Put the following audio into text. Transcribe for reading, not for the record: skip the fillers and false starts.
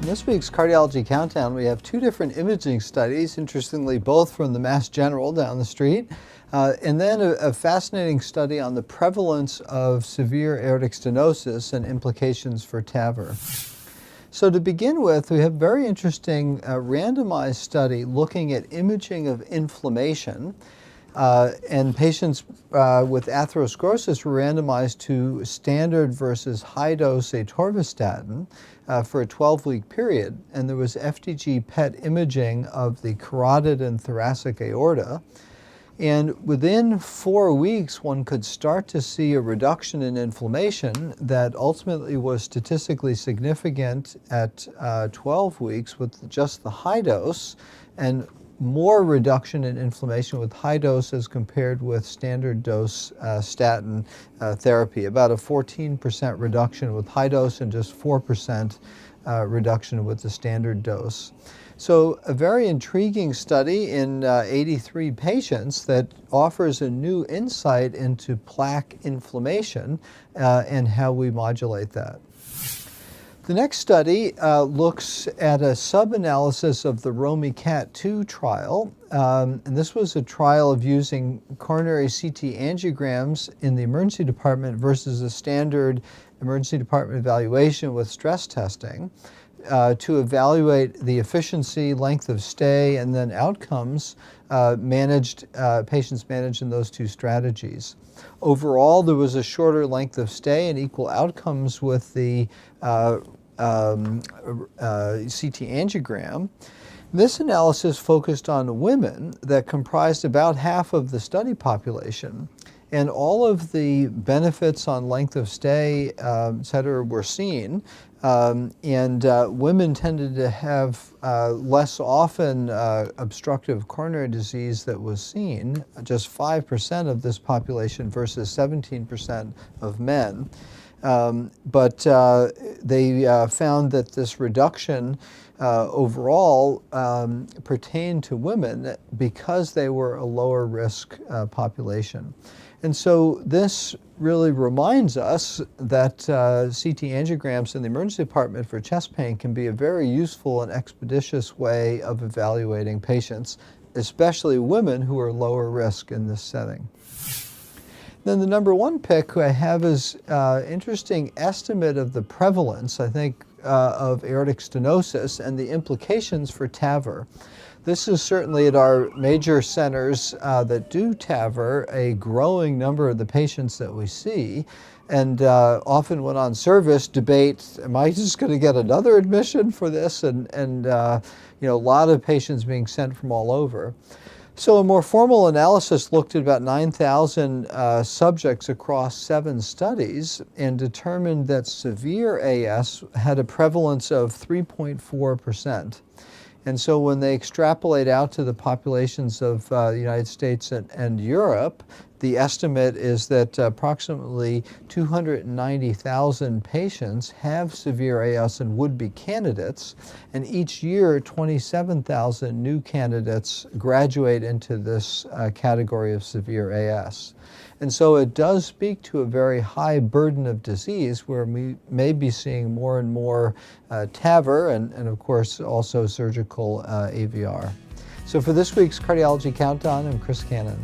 In this week's Cardiology Countdown, we have two different imaging studies, interestingly both from the Mass General down the street, and then a fascinating study on the prevalence of severe aortic stenosis and implications for TAVR. So to begin with, we have a very interesting randomized study looking at imaging of inflammation. And patients with atherosclerosis were randomized to standard versus high-dose atorvastatin for a 12-week period. And there was FDG PET imaging of the carotid and thoracic aorta. And within 4 weeks, one could start to see a reduction in inflammation that ultimately was statistically significant at 12 weeks with just the high dose, and more reduction in inflammation with high dose as compared with standard dose statin therapy, about a 14% reduction with high dose and just 4% reduction with the standard dose. So a very intriguing study in 83 patients that offers a new insight into plaque inflammation and how we modulate that. The next study looks at a sub-analysis of the ROMI-CAT2 trial. And this was a trial of using coronary CT angiograms in the emergency department versus a standard emergency department evaluation with stress testing to evaluate the efficiency, length of stay, and then outcomes patients managed in those two strategies. Overall, there was a shorter length of stay and equal outcomes with the CT angiogram. This analysis focused on women that comprised about half of the study population. And all of the benefits on length of stay, et cetera, were seen. Women tended to have less often obstructive coronary disease that was seen, just 5% of this population versus 17% of men. But they found that this reduction overall pertained to women because they were a lower risk population. And so this really reminds us that CT angiograms in the emergency department for chest pain can be a very useful and expeditious way of evaluating patients, especially women who are lower risk in this setting. Then the number one pick I have is interesting estimate of the prevalence, I think, of aortic stenosis and the implications for TAVR. This is certainly at our major centers that do TAVR, a growing number of the patients that we see, and often when on service debate, am I just going to get another admission for this? And a lot of patients being sent from all over. So a more formal analysis looked at about 9,000 subjects across 7 studies and determined that severe AS had a prevalence of 3.4%. And so when they extrapolate out to the populations of the United States and Europe, the estimate is that approximately 290,000 patients have severe AS and would be candidates, and each year 27,000 new candidates graduate into this category of severe AS. And so it does speak to a very high burden of disease where we may be seeing more and more TAVR and of course also surgical AVR. So for this week's Cardiology Countdown, I'm Chris Cannon.